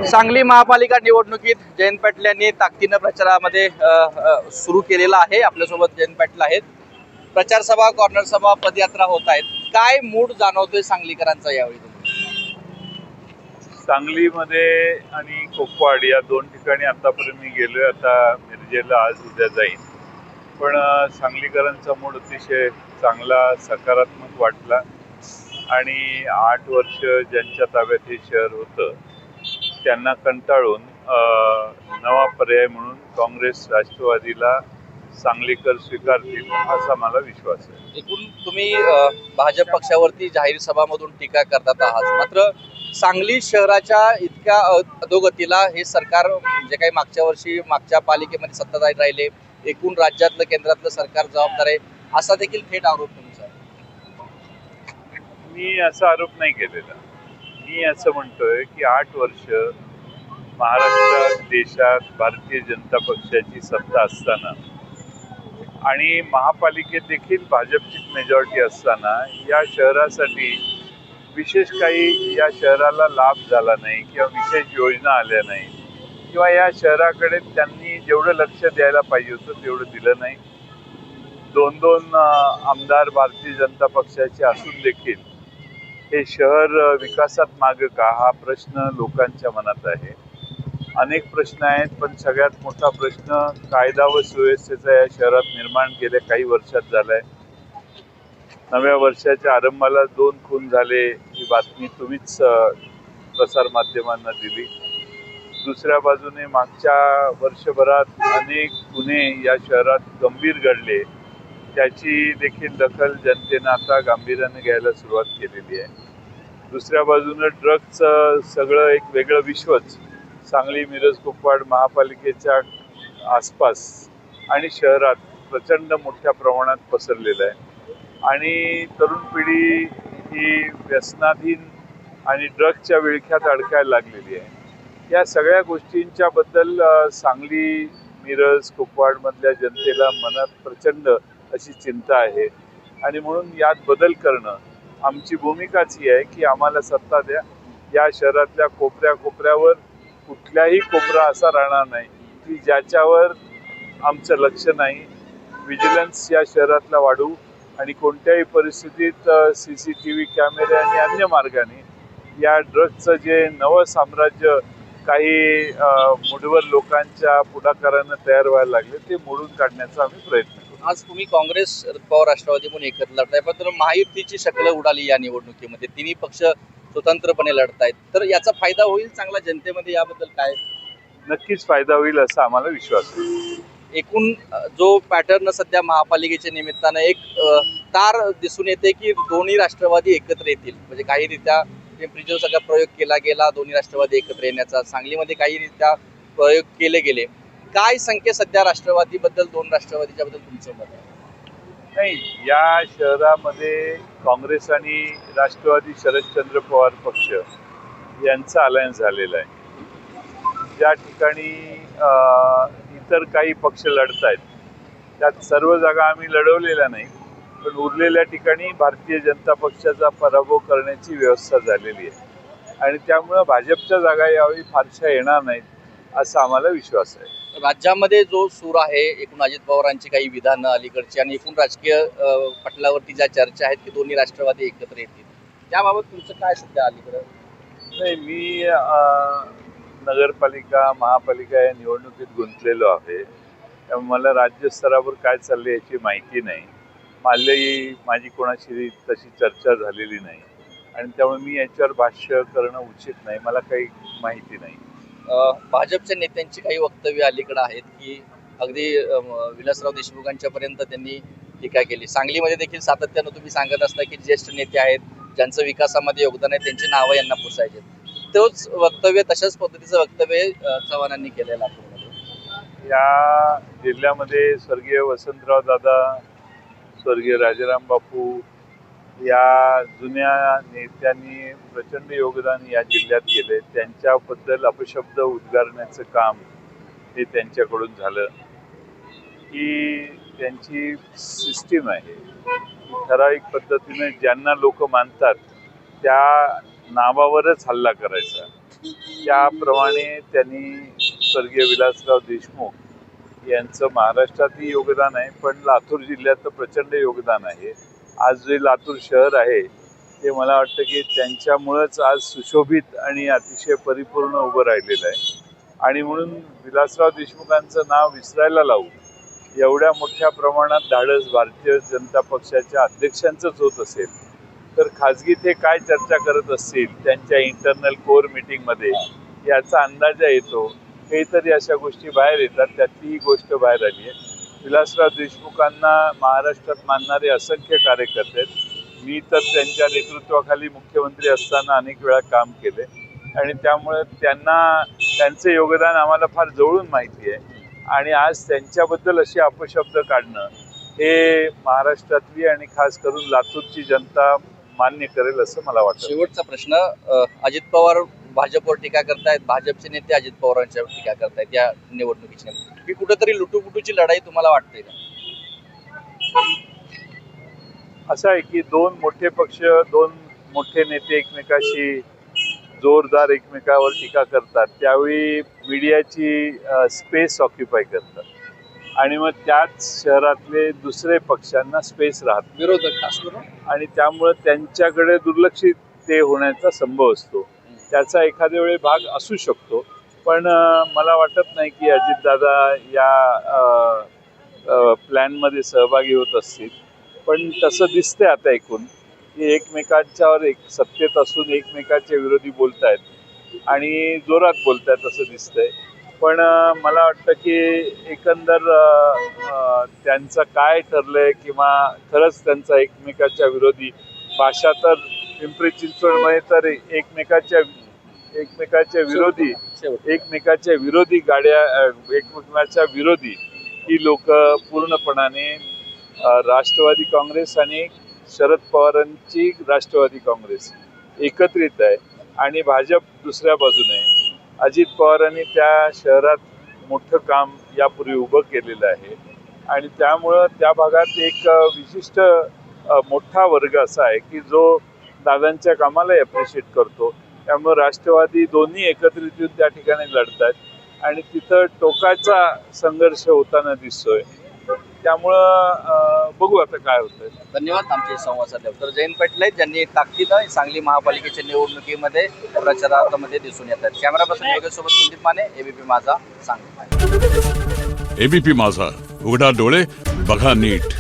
सांगली महापालिका निवडणुकीत जयंत पाटील यांनी ताकदीनं प्रचारामध्ये सुरू केलेला आहे। आपल्यासोबत जयंत पाटील आहेत। प्रचार सभा, कॉर्नर सभा, पदयात्रा होत आहेत। काय मूड जाणवतोय सांगलीकरांचा यावेळी? सांगलीमध्ये आणि कोकवाड या दोन ठिकाणी आतापर्यंत मी गेलोय। आता मिरजेला आज उद्या जाईन, पण सांगलीकरांचा मूड अतिशय चांगला, सकारात्मक वाटला। आणि 8 वर्ष ज्यांच्या ताब्यात हे शहर होतं त्यांना कंटाळून नवा पर्याय म्हणून काँग्रेस राष्ट्रवादीला सांगलीकर स्वीकारतील असा मला विश्वास आहे। एकूण तुम्ही भाजप पक्षावरती जाहीर सभामधून टीका करतात आहात, मात्र सांगली शहराच्या इतक्या अधोगतीला हे सरकार जे काही मागच्या वर्षी मागच्या पालिकेमध्ये सत्ताधारी राहिले, एकूण राज्यातलं केंद्रातलं सरकार जबाबदार आहे असा देखील थेट आरोप तुमचा आहे। मी असा आरोप नाही केलेला। मी असं म्हणतोय की 8 वर्ष महाराष्ट्रात, देशात भारतीय जनता पक्षाची सत्ता असताना आणि महापालिकेत देखील भाजपची मेजॉरिटी असताना या शहरासाठी विशेष काही या शहराला लाभ झाला नाही किंवा विशेष योजना आल्या नाही किंवा या शहराकडे त्यांनी जेवढं लक्ष द्यायला पाहिजे होतं तेवढं दिलं नाही। 2 आमदार भारतीय जनता पक्षाचे असून देखील हे शहर विकासात मागे का, हा प्रश्न लोकांच्या मनात आहे। अनेक प्रश्न आहेत, पण सगळ्यात मोठा प्रश्न कायदा व सुव्यवस्थेचा या शहरात निर्माण गेल्या काही वर्षात झालाय। नव्या वर्षाच्या आरंभाला 2 खून झाले ही बातमी तुम्हीच प्रसार माध्यमांना दिली। दुसऱ्या बाजूने मागच्या वर्षभरात अनेक गुन्हे या शहरात गंभीर घडले, त्याची देखील दखल जनतेनं आता गांभीर्याने घ्यायला सुरुवात केलेली आहे। दुसऱ्या बाजूनं ड्रग्जचं सगळं एक वेगळं विश्वच सांगली, मिरज, कोकवाड महापालिकेच्या आसपास आणि शहरात प्रचंड मोठ्या प्रमाणात पसरलेलं आहे आणि तरुण पिढी ही व्यसनाधीन आणि ड्रग्जच्या विळख्यात अडकायला लागलेली आहे। या सगळ्या गोष्टींच्या बद्दल सांगली, मिरज, कोकवाडमधल्या जनतेला मनात प्रचंड अशी चिंता आहे आणि म्हणून यात बदल करणं आमची भूमिकाच ही आहे की आम्हाला सत्ता द्या। या शहरातल्या कोपऱ्यावर कुठलाही कोपरा असा राहणार नाही की ज्याच्यावर आमचं लक्ष नाही। विजिलन्स या शहरातला वाढवू आणि कोणत्याही परिस्थितीत CCTV कॅमेरे आणि अन्य मार्गाने या ड्रग्जचं जे नवं साम्राज्य काही मुठभर लोकांच्या पुढाकारानं तयार व्हायला लागले ते मोडून काढण्याचा आम्ही प्रयत्न करू। आज तुम्ही काँग्रेस, शरद पवार राष्ट्रवादी म्हणून एकत्र लढताय, पण महायुतीची शक्ल उडाली या निवडणुकीमध्ये। तिन्ही पक्ष स्वतंत्रपणे लढतायत, तर याचा फायदा होईल चांगला जनतेमध्ये, याबद्दल काय? नक्कीच फायदा होईल असा आम्हाला विश्वास आहे। एकूण जो पॅटर्न सध्या महापालिकेच्या निमित्तानं एक तार दिसून येते की दोन्ही राष्ट्रवादी एकत्र येतील, म्हणजे काही रित्या पिंपरीचा सगळा प्रयोग केला गेला दोन्ही राष्ट्रवादी एकत्र येण्याचा, सांगलीमध्ये काही रित्या प्रयोग केले गेले। काय संख्या सध्या राष्ट्रवादीबद्दल, 2 राष्ट्रवादीच्या बद्दल तुमचं मत आहे? नाही, या शहरामध्ये काँग्रेस आणि राष्ट्रवादी शरदचंद्र पवार पक्ष यांचा अलायन्स झालेला आहे। ज्या ठिकाणी इतर काही पक्ष लढत आहेत त्यात सर्व जागा आम्ही लढवलेल्या नाही, पण उरलेल्या ठिकाणी भारतीय जनता पक्षाचा पराभव करण्याची व्यवस्था झालेली आहे आणि त्यामुळं भाजपच्या जागा यावेळी फारशा येणार नाहीत असा आम्हाला विश्वास आहे। राज्यामध्ये जो सूर आहे, एकूण अजित पवारांची काही विधानं अलीकडची आणि एकूण राजकीय पटलावरती ज्या चर्चा आहेत की दोन्ही राष्ट्रवादी एकत्र येतील, त्याबाबत तुमचं काय सध्या अलीकडं? नाही, मी नगरपालिका, महापालिका या निवडणुकीत गुंतलेलो आहे, त्यामुळे मला राज्यस्तरावर काय चाललंय याची माहिती नाही। माझी कोणाशी तशी चर्चा झालेली नाही आणि त्यामुळे मी याच्यावर भाष्य करणं उचित नाही, मला काही माहिती नाही। भाजपच्या नेत्यांची काही वक्तव्य अलीकडे आहेत की अगदी विलासराव देशमुखांच्या पर्यंत त्यांनी टीका केली। सांगलीमध्ये देखील सातत्यानं तुम्ही सांगत असता की ज्येष्ठ नेते आहेत, ज्यांचं विकासामध्ये योगदान आहे, त्यांची नावं यांना पुसायचे। तोच वक्तव्य, तशाच पद्धतीचं वक्तव्य चव्हाणांनी केलेलं आहे। या जिल्ह्यामध्ये स्वर्गीय वसंतराव दादा, स्वर्गीय राजाराम बापू या जुन्या नेत्यांनी प्रचंड योगदान या जिल्ह्यात केले। त्यांच्याबद्दल अपशब्द उद्गारण्याचं काम हे त्यांच्याकडून झालं। ही त्यांची सिस्टीम आहे, ठराविक पद्धतीने ज्यांना लोक मानतात त्या नावावरच हल्ला करायचा। त्याप्रमाणे त्यांनी स्वर्गीय विलासराव देशमुख यांचं महाराष्ट्रातही योगदान आहे, पण लातूर जिल्ह्यात तर प्रचंड योगदान आहे. आज जे लातूर शहर आहे ते मला वाटतं की त्यांच्यामुळंच आज सुशोभित आणि अतिशय परिपूर्ण उभं राहिलेलं आहे. आणि म्हणून विलासराव देशमुखांचं नाव विसरायला लावू एवढ्या मोठ्या प्रमाणात धाडस भारतीय जनता पक्षाच्या अध्यक्षांचंच होत असेल तर खाजगी ते काय चर्चा करत असतील त्यांच्या इंटरनल कोर मीटिंगमध्ये याचा अंदाजा येतो. काहीतरी अशा गोष्टी बाहेर येतात, त्यातली ही गोष्ट बाहेर आली आहे. विलासराव देशमुखांना महाराष्ट्रात मानणारे असंख्य कार्यकर्ते आहेत. मी तर त्यांच्या नेतृत्वाखाली मुख्यमंत्री असताना अनेक वेळा काम केले आणि त्यामुळे त्यांचं योगदान आम्हाला फार जवळून माहिती आहे. आणि आज त्यांच्याबद्दल अशी अपशब्द काढणं हे महाराष्ट्रातली आणि खास करून लातूरची जनता मान्य करेल असं मला वाटतं. शेवटचा प्रश्न, अजित पवार भाजपवर टीका करतायत, भाजपचे नेते अजित पवारांच्यावर टीका करतायत या निवडणुकीची. ही कुठेतरी लुटूपुटूची लढाई तुम्हाला वाटते का? असं आहे की दोन मोठे पक्ष, दोन मोठे नेते एकमेकाशी जोरदार एकमेकावर टीका करतात, त्यावेळी मीडियाची स्पेस ऑक्युपाय करतात आणि मग त्याच शहरातले दुसरे पक्षांना स्पेस राहत विरोधक खास करून, आणि त्यामुळे त्यांच्याकडे दुर्लक्षित ते होण्याचा संभव असतो. त्याचा एखाद्या वेळी भाग असू शकतो, पण मला वाटत नाही की अजितदादा या प्लॅनमध्ये सहभागी होत असतील. पण तसं दिसतंय आता ऐकून की एकमेकांच्यावर सत्तेत असून एकमेकांच्या विरोधी बोलतायत आणि जोरात बोलतायत असं दिसतंय. पण मला वाटतं की एकंदर त्यांचं काय ठरलंय किंवा खरंच त्यांचा एकमेकाच्या विरोधी भाषा तर पिंपरी चिंचवडमध्ये तर एकमेकाच्या विरोधी गाड्या, एकमेकाच्या विरोधी ही लोक पूर्णपणाने राष्ट्रवादी काँग्रेस आणि शरद पवारांची राष्ट्रवादी काँग्रेस एकत्रित आहे आणि भाजप दुसऱ्या बाजूने आहे. अजित पवारांनी त्या शहरात मोठं काम यापूर्वी उभं केलेलं आहे आणि त्यामुळं त्या भागात एक विशिष्ट मोठा वर्ग असा आहे की जो दादांच्या कामाला ॲप्रिशिएट करतो. त्यामुळे राष्ट्रवादी दोन्ही एकत्रित येऊन त्या ठिकाणी लढतात आणि तिथं टोकाचा संघर्ष होताना दिसतोय. त्यामुळं बघू आता काय होतंय. धन्यवाद आमचे संवाद साधले. तर जयंत पाटील आहेत, ज्यांनी ताकदीनं सांगली महापालिकेच्या निवडणुकीमध्ये प्रचारामध्ये दिसून येतात. कॅमेरा पर्सन मेघसोबत संदीप माने, एबीपी माझा, सांगली. एबीपी माझा, उघडा डोळे बघा नीट.